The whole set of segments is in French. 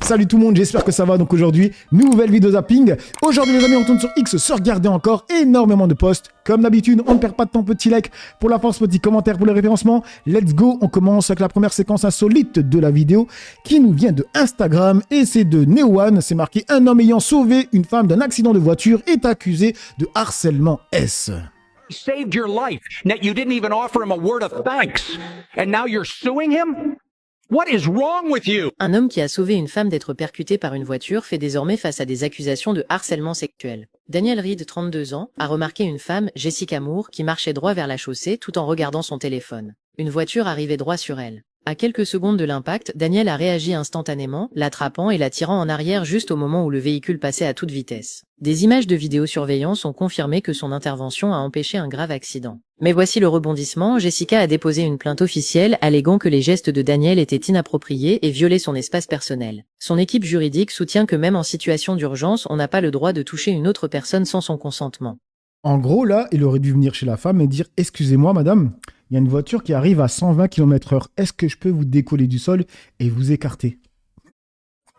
Salut tout le monde, j'espère que ça va. Donc aujourd'hui, nouvelle vidéo zapping. Aujourd'hui les amis, on retourne sur X se regarder encore énormément de posts. Comme d'habitude, on ne perd pas de temps, petit like pour la force, petit commentaire pour le référencement. Let's go, on commence avec la première séquence insolite de la vidéo qui nous vient de Instagram et c'est de Neowan. C'est marqué: un homme ayant sauvé une femme d'un accident de voiture est accusé de harcèlement S. He saved your life, yet you didn't even offer him a word of thanks. And now you're suing him? What is wrong with you? Un homme qui a sauvé une femme d'être percutée par une voiture fait désormais face à des accusations de harcèlement sexuel. Daniel Reed, 32 ans, a remarqué une femme, Jessica Moore, qui marchait droit vers la chaussée tout en regardant son téléphone. Une voiture arrivait droit sur elle. À quelques secondes de l'impact, Daniel a réagi instantanément, l'attrapant et la tirant en arrière juste au moment où le véhicule passait à toute vitesse. Des images de vidéosurveillance ont confirmé que son intervention a empêché un grave accident. Mais voici le rebondissement, Jessica a déposé une plainte officielle alléguant que les gestes de Daniel étaient inappropriés et violaient son espace personnel. Son équipe juridique soutient que même en situation d'urgence, on n'a pas le droit de toucher une autre personne sans son consentement. En gros, là, il aurait dû venir chez la femme et dire: excusez-moi madame, il y a une voiture qui arrive à 120 km/h. Est-ce que je peux vous décoller du sol et vous écarter?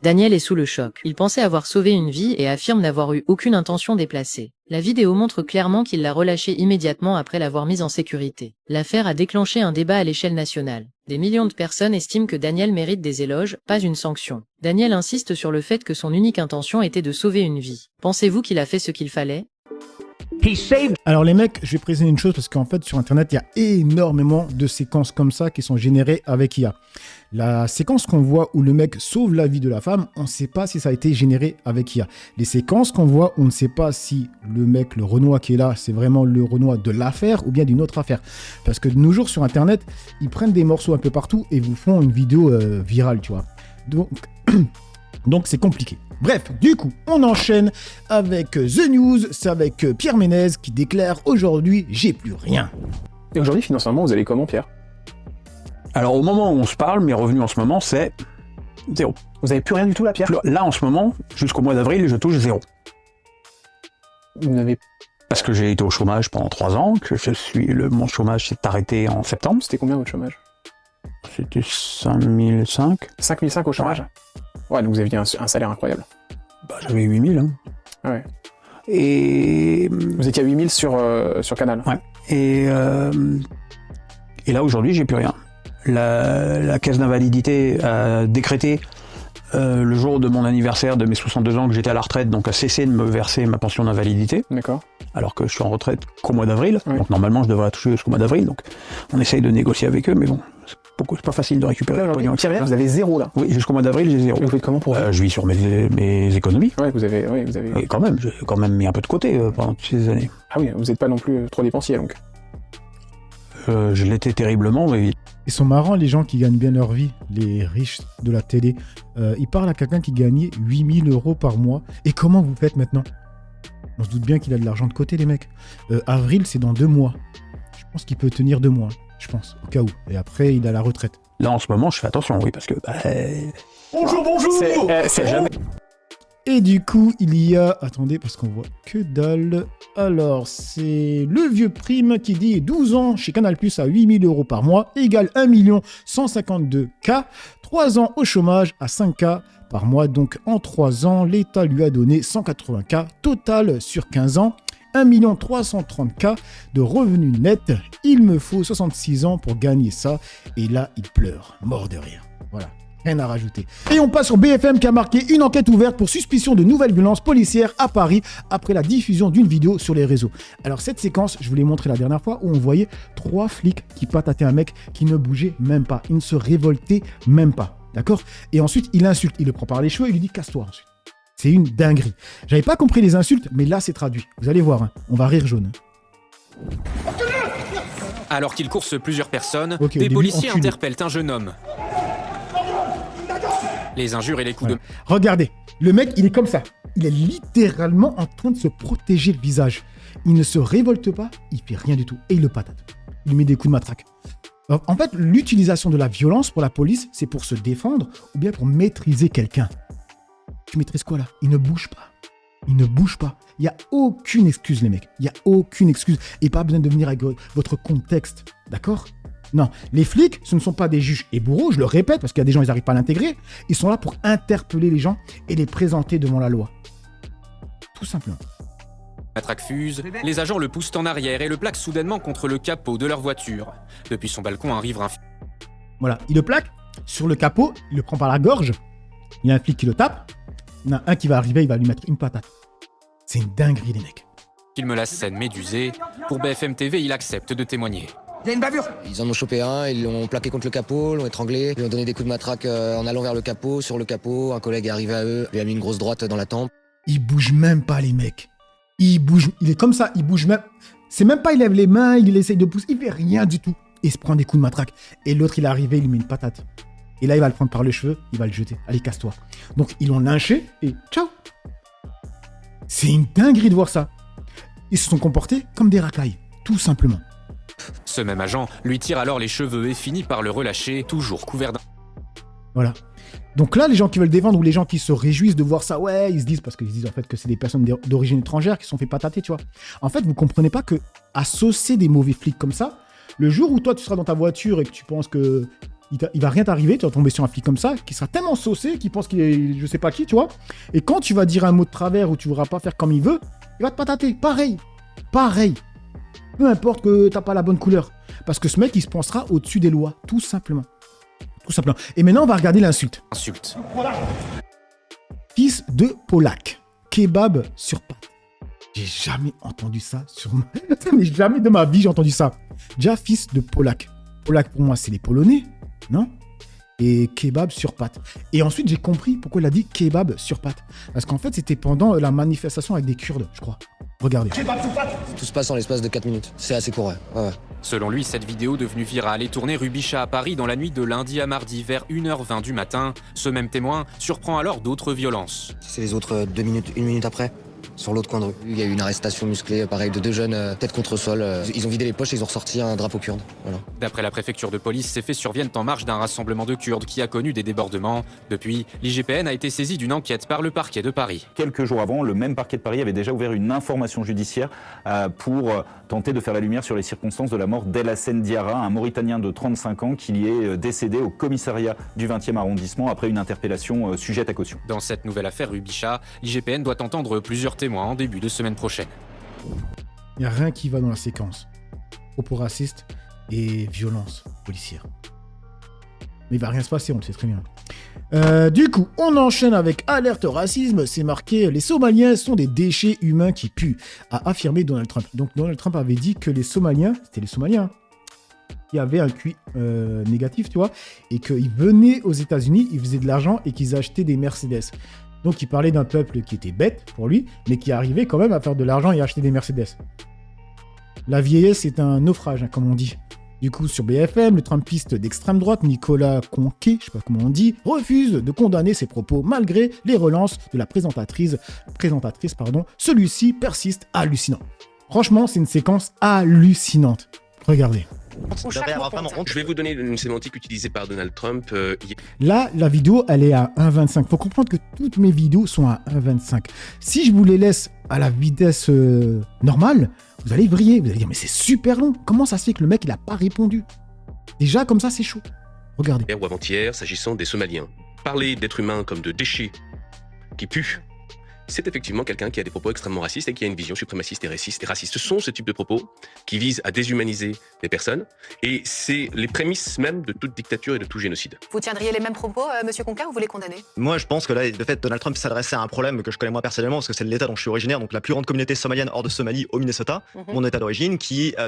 Daniel est sous le choc. Il pensait avoir sauvé une vie et affirme n'avoir eu aucune intention déplacée. La vidéo montre clairement qu'il l'a relâchée immédiatement après l'avoir mise en sécurité. L'affaire a déclenché un débat à l'échelle nationale. Des millions de personnes estiment que Daniel mérite des éloges, pas une sanction. Daniel insiste sur le fait que son unique intention était de sauver une vie. Pensez-vous qu'il a fait ce qu'il fallait ? Alors les mecs, je vais préciser une chose parce qu'en fait sur internet il y a énormément de séquences comme ça qui sont générées avec IA. La séquence qu'on voit où le mec sauve la vie de la femme, on ne sait pas si ça a été généré avec IA. Les séquences qu'on voit, on ne sait pas si le mec, le Renoir qui est là, c'est vraiment le Renoir de l'affaire ou bien d'une autre affaire. Parce que de nos jours sur internet, ils prennent des morceaux un peu partout et vous font une vidéo virale, tu vois. Donc c'est compliqué. Bref, du coup, on enchaîne avec The News, c'est avec Pierre Ménez qui déclare: aujourd'hui, j'ai plus rien. Et aujourd'hui, financièrement, vous allez comment, Pierre? Alors, au moment où on se parle, mes revenus en ce moment, c'est 0. Vous avez plus rien du tout là, Pierre? Là, en ce moment, jusqu'au mois d'avril, je touche 0. Vous n'avez... Parce que j'ai été au chômage pendant 3 ans, que mon chômage s'est arrêté en septembre. C'était combien votre chômage? C'était 5005. 5005 au chômage? Ouais, donc vous aviez un salaire incroyable. Bah, j'avais 8000. Hein. Ah ouais. Et... Vous étiez à 8000 sur Canal. Ouais. Et là, aujourd'hui, j'ai plus rien. La caisse d'invalidité a décrété le jour de mon anniversaire de mes 62 ans que j'étais à la retraite, donc a cessé de me verser ma pension d'invalidité. D'accord. Alors que je suis en retraite qu'au mois d'avril. Oui. Donc normalement, je devrais la toucher jusqu'au mois d'avril. Donc on essaye de négocier avec eux, mais bon, c'est pas facile de récupérer. Là, aujourd'hui, Pierre, vous avez 0 là. Oui, jusqu'au mois d'avril, j'ai 0. Et vous faites comment pour Je vis sur mes économies. Ouais, vous avez... Et quand même, j'ai quand même mis un peu de côté pendant toutes ces années. Ah oui, vous n'êtes pas non plus trop dépensier donc. Je l'étais terriblement, mais... Ils sont marrants les gens qui gagnent bien leur vie, les riches de la télé. Ils parlent à quelqu'un qui gagnait 8000 € par mois. Et comment vous faites maintenant? On se doute bien qu'il a de l'argent de côté, les mecs. Avril, c'est dans 2 mois. Je pense qu'il peut tenir 2 mois, je pense, au cas où. Et après, il a la retraite. Là, en ce moment, je fais attention, oui, parce que... Bonjour. C'est jamais... Et du coup, il y a... Attendez, parce qu'on voit que dalle. Alors, c'est le vieux prime qui dit 12 ans chez Canal+ à 8000 € par mois égale 1 152 000. 3 ans au chômage à 5 000 par mois. Donc, en 3 ans, l'État lui a donné 180 000. Total sur 15 ans, 1 330 000 de revenus nets. Il me faut 66 ans pour gagner ça. Et là, il pleure, mort de rire. Voilà. Rien à rajouter. Et on passe sur BFM qui a marqué une enquête ouverte pour suspicion de nouvelles violences policières à Paris après la diffusion d'une vidéo sur les réseaux. Alors cette séquence, je vous l'ai montré la dernière fois où on voyait 3 flics qui patataient un mec qui ne bougeait même pas. Il ne se révoltait même pas. D'accord? Et ensuite, il insulte. Il le prend par les cheveux et il lui dit: casse-toi ensuite. C'est une dinguerie. J'avais pas compris les insultes, mais là c'est traduit. Vous allez voir, hein. On va rire jaune. Alors qu'ils coursent plusieurs personnes, Ok, au des début, policiers enculé. interpellent un jeune homme. Les injures et les coups Voilà. Regardez, le mec, il est comme ça. Il est littéralement en train de se protéger le visage. Il ne se révolte pas, il fait rien du tout. Et il le patate. Il lui met des coups de matraque. Alors, en fait, l'utilisation de la violence pour la police, c'est pour se défendre ou bien pour maîtriser quelqu'un. Tu maîtrises quoi là? Il ne bouge pas. Il ne bouge pas. Il n'y a aucune excuse, les mecs. Il n'y a aucune excuse. Et pas besoin de venir avec votre contexte. D'accord? Non, les flics, ce ne sont pas des juges et bourreaux, je le répète, parce qu'il y a des gens, ils n'arrivent pas à l'intégrer. Ils sont là pour interpeller les gens et les présenter devant la loi. Tout simplement. La matraque fuse, les agents le poussent en arrière et le plaquent soudainement contre le capot de leur voiture. Depuis son balcon arrive un... Voilà, il le plaque sur le capot, il le prend par la gorge. Il y a un flic qui le tape. Il y en a un qui va arriver, il va lui mettre une patate. C'est une dinguerie, les mecs. filme la scène médusée. Pour BFM TV, il accepte de témoigner. Il y a une bavure. Ils en ont chopé un, ils l'ont plaqué contre le capot, l'ont étranglé, lui ont donné des coups de matraque en allant vers le capot, sur le capot. Un collègue est arrivé à eux, lui a mis une grosse droite dans la tempe. Il bouge même pas, les mecs. Il bouge, il est comme ça, il bouge même. C'est même pas, il lève les mains, il essaye de pousser, il fait rien du tout. Et il se prend des coups de matraque. Et l'autre, il est arrivé, il lui met une patate. Et là, il va le prendre par les cheveux, il va le jeter. Allez, casse-toi. Donc, ils l'ont lynché et ciao. C'est une dinguerie de voir ça. Ils se sont comportés comme des racailles, tout simplement. Ce même agent lui tire alors les cheveux et finit par le relâcher, toujours couvert d'un... Voilà. Donc là, les gens qui veulent défendre ou les gens qui se réjouissent de voir ça, ouais, ils se disent, parce qu'ils se disent en fait que c'est des personnes d'origine étrangère qui se sont fait patater, tu vois. En fait, vous comprenez pas que à saucer des mauvais flics comme ça, le jour où toi tu seras dans ta voiture et que tu penses que il va rien t'arriver, tu vas tomber sur un flic comme ça, qui sera tellement saucé qu'il pense qu'il est je sais pas qui, tu vois. Et quand tu vas dire un mot de travers ou tu voudras pas faire comme il veut, il va te patater. Pareil. Peu importe que t'as pas la bonne couleur. Parce que ce mec, il se pensera au-dessus des lois, tout simplement. Tout simplement. Et maintenant, on va regarder l'insulte. Insulte. Fils de Polak. Kebab sur pâte. J'ai jamais entendu ça sur ma... Mais jamais de ma vie, j'ai entendu ça. Déjà, fils de Polak. Polak, pour moi, c'est les Polonais, non? Et kebab sur pâte. Et ensuite, j'ai compris pourquoi il a dit kebab sur pâte. Parce qu'en fait, c'était pendant la manifestation avec des Kurdes, je crois. Regardez. Tout se passe en l'espace de 4 minutes. C'est assez court, ouais. Selon lui, cette vidéo devenue virale est tournée rue Bichat à Paris dans la nuit de lundi à mardi vers 1h20 du matin. Ce même témoin surprend alors d'autres violences. C'est les autres 2 minutes, 1 minute après. Sur l'autre coin de rue. Il y a eu une arrestation musclée, pareil, de 2 jeunes, tête contre sol. Ils ont vidé les poches et ils ont ressorti un drapeau kurde. Voilà. D'après la préfecture de police, ces faits surviennent en marge d'un rassemblement de Kurdes qui a connu des débordements. Depuis, l'IGPN a été saisie d'une enquête par le parquet de Paris. Quelques jours avant, le même parquet de Paris avait déjà ouvert une information judiciaire pour tenter de faire la lumière sur les circonstances de la mort d'El Hassen Diarra, un Mauritanien de 35 ans qui y est décédé au commissariat du 20e arrondissement après une interpellation sujette à caution. Dans cette nouvelle affaire rue Bichat, l'IGPN doit entendre plusieurs témoins en début de semaine prochaine. Il n'y a rien qui va dans la séquence. Propos racistes et violence policière. Mais il va rien se passer, on le sait très bien. Du coup, on enchaîne avec alerte racisme. C'est marqué « Les Somaliens sont des déchets humains qui puent », a affirmé Donald Trump. Donc Donald Trump avait dit que les Somaliens, c'était les Somaliens, qui avaient un QI négatif, tu vois, et qu'ils venaient aux États-Unis, ils faisaient de l'argent et qu'ils achetaient des Mercedes. Donc il parlait d'un peuple qui était bête pour lui, mais qui arrivait quand même à faire de l'argent et à acheter des Mercedes. La vieillesse est un naufrage, hein, comme on dit. Du coup, sur BFM, le trumpiste d'extrême droite, Nicolas Conquet, je sais pas comment on dit, refuse de condamner ses propos malgré les relances de la présentatrice. Celui-ci persiste hallucinant. Franchement, c'est une séquence hallucinante. Regardez. Je vais vous donner une sémantique utilisée par Donald Trump. Là, la vidéo, elle est à 1,25. Faut comprendre que toutes mes vidéos sont à 1,25. Si je vous les laisse à la vitesse normale, vous allez vriller. Vous allez dire, mais c'est super long. Comment ça se fait que le mec, il a pas répondu? Déjà, comme ça, c'est chaud. Regardez. Hier ou avant-hier, s'agissant des Somaliens. Parler d'êtres humains comme de déchets qui puent, c'est effectivement quelqu'un qui a des propos extrêmement racistes et qui a une vision suprémaciste et raciste. Ce sont ce type de propos qui visent à déshumaniser les personnes et c'est les prémices même de toute dictature et de tout génocide. Vous tiendriez les mêmes propos, Monsieur Conquet, ou vous les condamnez? Moi, je pense que là, de fait, Donald Trump s'adressait à un problème que je connais moi personnellement, parce que c'est l'État dont je suis originaire, donc la plus grande communauté somalienne hors de Somalie, au Minnesota, mon État d'origine,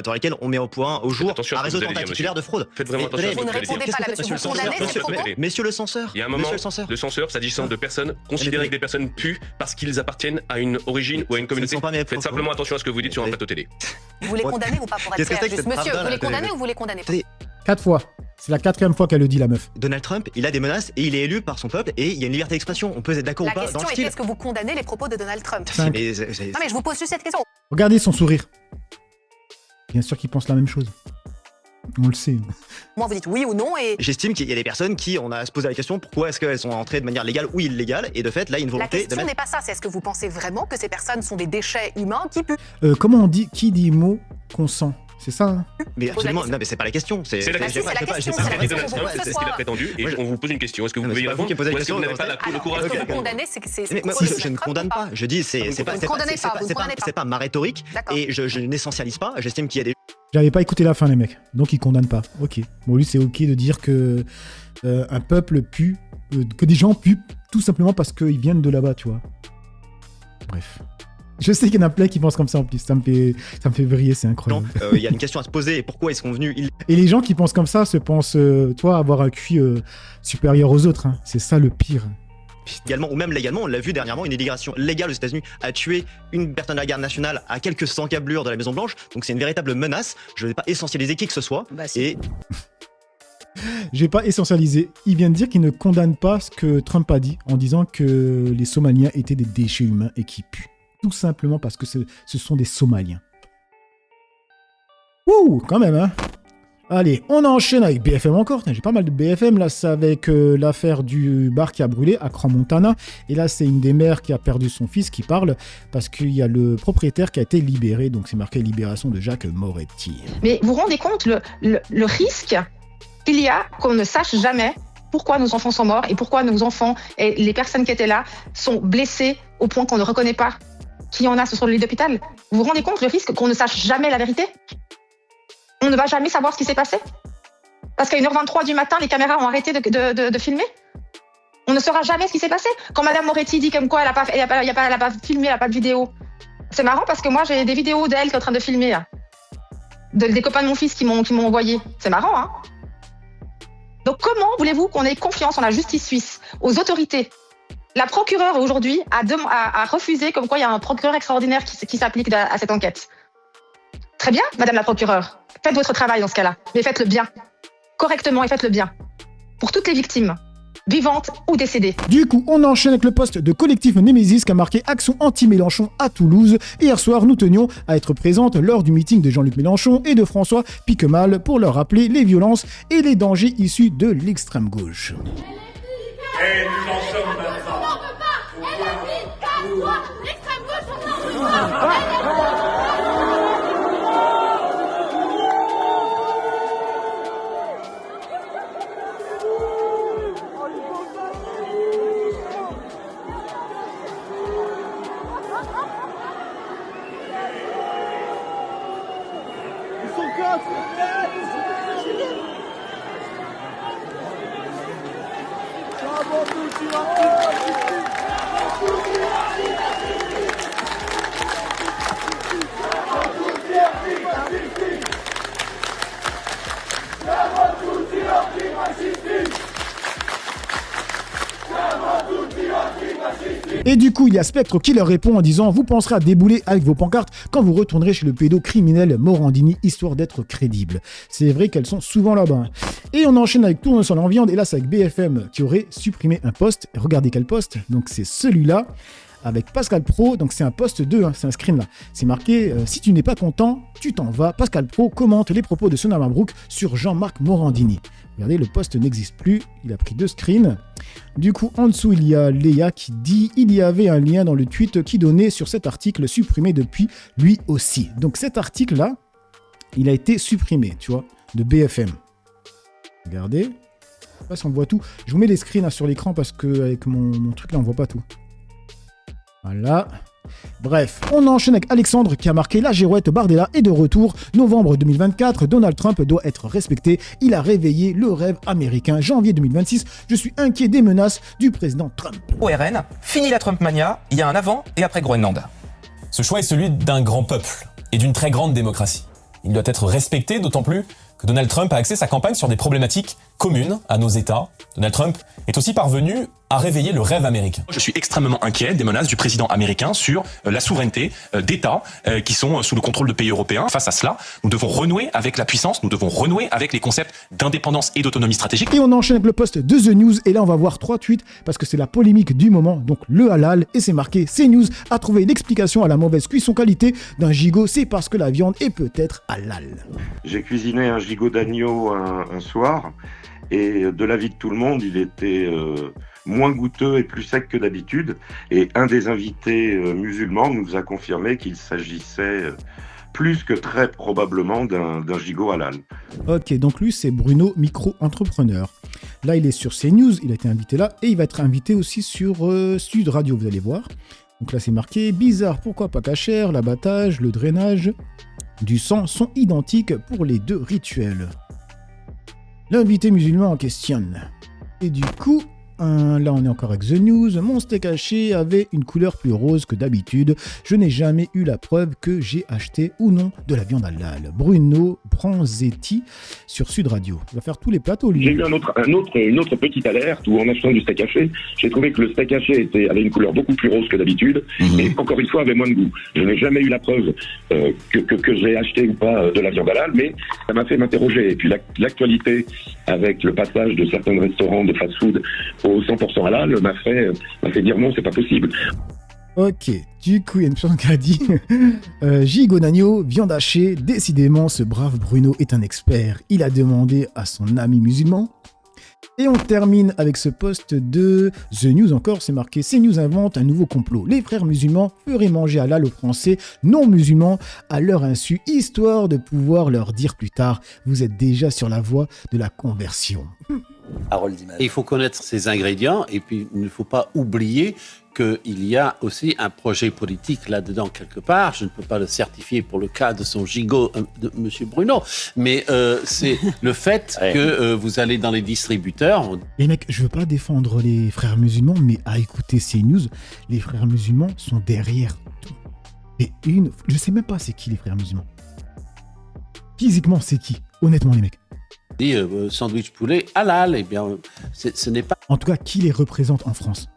dans lequel on met au point au jour un réseau tentaculaire de fraude. Faites vraiment attention à ce que vous ne répondez pas là, monsieur. Vous condamnez ces propos? Messieurs le censeur. Il y a un moment, le censeur, s'agissant de personnes considérées que des personnes puent parce qu'ils appartiennent à une origine ou à une communauté. Faites simplement attention à ce que vous dites sur un plateau télé. Vous les condamnez ou pas, pour être clair, juste monsieur, vous les condamnez ou vous les condamnez pas? 4 fois. C'est la 4e fois qu'elle le dit, la meuf. Donald Trump, il a des menaces et il est élu par son peuple et il y a une liberté d'expression. On peut être d'accord ou pas dans le style. La question est, est-ce que vous condamnez les propos de Donald Trump? Non, mais je vous pose juste cette question. Regardez son sourire. Bien sûr qu'il pense la même chose. On le sait. Moi, vous dites oui ou non et... J'estime qu'il y a des personnes qui, on a à se poser la question, pourquoi est-ce qu'elles sont entrées de manière légale ou illégale, et de fait, là, il y a une volonté... La question n'est pas ça, c'est est-ce que vous pensez vraiment que ces personnes sont des déchets humains qui puent? Comment on dit, qui dit mot consent? C'est ça, hein. Mais absolument, non, mais c'est pas la question. C'est la question, c'est ce qu'il a prétendu, et on vous pose une question. Est-ce que vous pouvez y répondre ou est-ce que vous n'avez pas le courage de répondre? Moi, je ne condamne pas. Je dis, c'est pas ma rhétorique, et je n'essentialise pas. J'estime qu'il y a des... J'avais pas écouté la fin, les mecs. Donc, ils condamnent pas. Ok. Bon, lui, c'est ok de dire que un peuple pue, que des gens puent tout simplement parce qu'ils viennent de là-bas, tu vois. Bref. Je sais qu'il y en a plein qui pensent comme ça en plus. Ça me fait vriller, c'est incroyable. Il y a une question à se poser. Pourquoi est-ce qu'on est venu Et les gens qui pensent comme ça se pensent, toi, avoir un QI supérieur aux autres. Hein. C'est ça le pire. Également, ou même légalement, on l'a vu dernièrement, une immigration légale aux États-Unis a tué une personne de la garde nationale à quelques encablures de la Maison Blanche. Donc c'est une véritable menace. Je ne vais pas essentialiser qui que ce soit. Et je vais pas essentialiser. Il vient de dire qu'il ne condamne pas ce que Trump a dit en disant que les Somaliens étaient des déchets humains et qui puent. Tout simplement parce que ce sont des Somaliens. Ouh, quand même, hein. Allez, on enchaîne avec BFM encore. J'ai pas mal de BFM, là, c'est avec l'affaire du bar qui a brûlé à Crans-Montana. Et là, c'est une des mères qui a perdu son fils qui parle parce qu'il y a le propriétaire qui a été libéré. Donc, c'est marqué libération de Jacques Moretti. Mais vous vous rendez compte le risque qu'il y a qu'on ne sache jamais pourquoi nos enfants sont morts et pourquoi nos enfants et les personnes qui étaient là sont blessés au point qu'on ne reconnaît pas qui en a sur le lit d'hôpital. Vous vous rendez compte le risque qu'on ne sache jamais la vérité? On ne va jamais savoir ce qui s'est passé? Parce qu'à 1h23 du matin, les caméras ont arrêté de filmer? On ne saura jamais ce qui s'est passé? Quand Madame Moretti dit comme quoi elle n'a pas filmé, elle n'a pas de vidéo. C'est marrant parce que moi, j'ai des vidéos d'elle qui est en train de filmer. Là. Des copains de mon fils qui m'ont envoyé. C'est marrant, hein? Donc comment voulez-vous qu'on ait confiance en la justice suisse, aux autorités? La procureure aujourd'hui a refusé comme quoi il y a un procureur extraordinaire qui s'applique à cette enquête. Très bien, Madame la procureure. Faites votre travail dans ce cas-là, mais faites-le bien. Correctement et faites-le bien. Pour toutes les victimes, vivantes ou décédées. Du coup, on enchaîne avec le poste de collectif Némésis qui a marqué Action anti-Mélenchon à Toulouse. Hier soir, nous tenions à être présentes lors du meeting de Jean-Luc Mélenchon et de François Piquemal pour leur rappeler les violences et les dangers issus de l'extrême gauche. Et nous en sommes maintenant. On ne peut pas. Elle a dit, casse-toi. L'extrême gauche, on n'en veut Et du coup, il y a Spectre qui leur répond en disant « Vous penserez à débouler avec vos pancartes quand vous retournerez chez le pédocriminel Morandini, histoire d'être crédible. » C'est vrai qu'elles sont souvent là-bas. Et on enchaîne avec Tournesol en viande, et là c'est avec BFM qui aurait supprimé un post. Regardez quel post, donc c'est celui-là, avec Pascal Praud, donc c'est un post 2, hein, c'est un screen là. C'est marqué si tu n'es pas content, tu t'en vas. Pascal Praud commente les propos de Sonia Mabrouk sur Jean-Marc Morandini. Regardez, le post n'existe plus, il a pris 2 screens. Du coup, en dessous, il y a Léa qui dit il y avait un lien dans le tweet qui donnait sur cet article supprimé depuis lui aussi. Donc cet article-là, il a été supprimé, tu vois, de BFM. Regardez, je sais pas si on voit tout. Je vous mets les screens là, sur l'écran parce qu'avec mon truc là, on voit pas tout. Voilà. Bref, on enchaîne avec Alexandre qui a marqué la girouette Bardella est de retour. Novembre 2024, Donald Trump doit être respecté. Il a réveillé le rêve américain. Janvier 2026, je suis inquiet des menaces du président Trump. Au RN, fini la Trumpmania, il y a un avant et après Groenland. Ce choix est celui d'un grand peuple et d'une très grande démocratie. Il doit être respecté, d'autant plus que Donald Trump a axé sa campagne sur des problématiques communes à nos États. Donald Trump est aussi parvenu à réveiller le rêve américain. Je suis extrêmement inquiet des menaces du président américain sur la souveraineté d'États qui sont sous le contrôle de pays européens. Face à cela, nous devons renouer avec la puissance, nous devons renouer avec les concepts d'indépendance et d'autonomie stratégique. Et on enchaîne avec le post de The News, et là on va voir 3 tweets parce que c'est la polémique du moment, donc le halal, et c'est marqué CNews a trouvé l'explication à la mauvaise cuisson qualité d'un gigot, c'est parce que la viande est peut-être halal. J'ai cuisiné un gigot d'agneau un soir, et de l'avis de tout le monde, il était moins goûteux et plus sec que d'habitude. Et un des invités musulmans nous a confirmé qu'il s'agissait plus que très probablement d'un gigot halal. Ok, donc lui, c'est Bruno, micro-entrepreneur. Là, il est sur CNews, il a été invité là, et il va être invité aussi sur Sud Radio, vous allez voir. Donc là, c'est marqué « Bizarre, pourquoi pas cachère, l'abattage, le drainage du sang sont identiques pour les deux rituels. » L'invité musulman en questionne. Et du coup, là on est encore avec The News, mon steak haché avait une couleur plus rose que d'habitude. Je n'ai jamais eu la preuve que j'ai acheté ou non de la viande halal. Bruno Branzetti sur Sud Radio. Il va faire tous les plateaux, lui. J'ai eu une autre petite alerte où en achetant du steak haché, j'ai trouvé que le steak haché avait une couleur beaucoup plus rose que d'habitude et encore une fois avait moins de goût. Je n'ai jamais eu la preuve que j'ai acheté ou pas de la viande halal, mais ça m'a fait m'interroger. Et puis l'actualité avec le passage de certains restaurants de fast-food au 100% halal m'a fait dire non, c'est pas possible. Ok, du coup, il y a une personne qui a dit Gigot d'agneau, viande hachée, décidément, ce brave Bruno est un expert. Il a demandé à son ami musulman. Et on termine avec ce post de The News encore, c'est marqué CNews invente un nouveau complot. Les frères musulmans feraient manger halal aux Français non musulmans à leur insu, histoire de pouvoir leur dire plus tard vous êtes déjà sur la voie de la conversion. Il faut connaître ces ingrédients et puis il ne faut pas oublier qu'il y a aussi un projet politique là-dedans quelque part. Je ne peux pas le certifier pour le cas de son gigot de M. Bruno, mais c'est le fait que vous allez dans les distributeurs. Les mecs, je veux pas défendre les frères musulmans, mais à écouter ces news, les frères musulmans sont derrière tout. Et je sais même pas c'est qui les frères musulmans. Physiquement, c'est qui? Honnêtement, les mecs. Dit sandwich poulet halal, eh bien, ce n'est pas. En tout cas, qui les représente en France?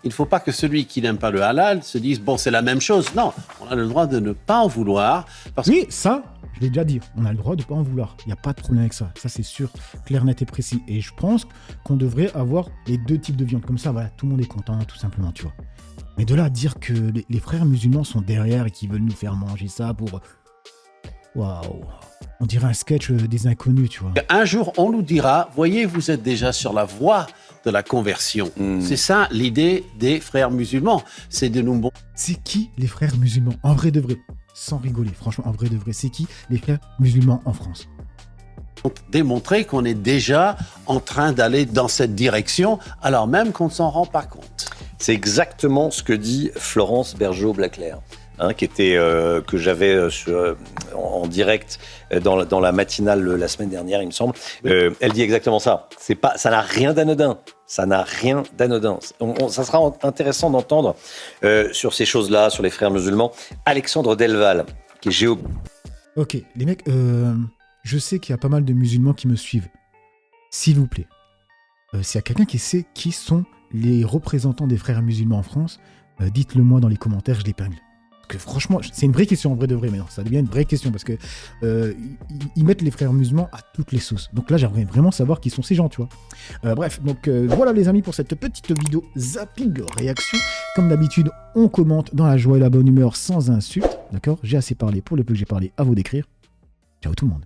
Il ne faut pas que celui qui n'aime pas le halal se dise bon, c'est la même chose. Non, on a le droit de ne pas en vouloir. Oui, ça, je l'ai déjà dit. On a le droit de ne pas en vouloir. Il n'y a pas de problème avec ça. Ça, c'est sûr, clair, net et précis. Et je pense qu'on devrait avoir les deux types de viande. Comme ça, voilà, tout le monde est content, tout simplement, tu vois. Mais de là à dire que les frères musulmans sont derrière et qu'ils veulent nous faire manger ça pour. Waouh! On dirait un sketch des inconnus, tu vois. Un jour, on nous dira, voyez, vous êtes déjà sur la voie de la conversion. C'est ça l'idée des frères musulmans. C'est de nous... C'est qui les frères musulmans? En vrai de vrai. Sans rigoler, franchement, en vrai de vrai. C'est qui les frères musulmans en France? Démontrer qu'on est déjà en train d'aller dans cette direction, alors même qu'on ne s'en rend pas compte. C'est exactement ce que dit Florence Bergeau-Blaclair. Qui était que j'avais en direct dans la matinale la semaine dernière, il me semble. Elle dit exactement ça. Ça n'a rien d'anodin. Ça n'a rien d'anodin. Ça sera intéressant d'entendre sur ces choses-là, sur les frères musulmans. Alexandre Delval, qui est géo. Ok, les mecs, je sais qu'il y a pas mal de musulmans qui me suivent. S'il vous plaît, s'il y a quelqu'un qui sait qui sont les représentants des frères musulmans en France, dites-le moi dans les commentaires, je l'épingle. Que franchement, c'est une vraie question en vrai de vrai, mais non, ça devient une vraie question parce que ils mettent les frères musulmans à toutes les sauces. Donc là, j'aimerais vraiment savoir qui sont ces gens, tu vois. Bref, donc voilà les amis pour cette petite vidéo zapping réaction. Comme d'habitude, on commente dans la joie et la bonne humeur sans insulte, d'accord? J'ai assez parlé pour le peu que j'ai parlé, à vous d'écrire. Ciao tout le monde.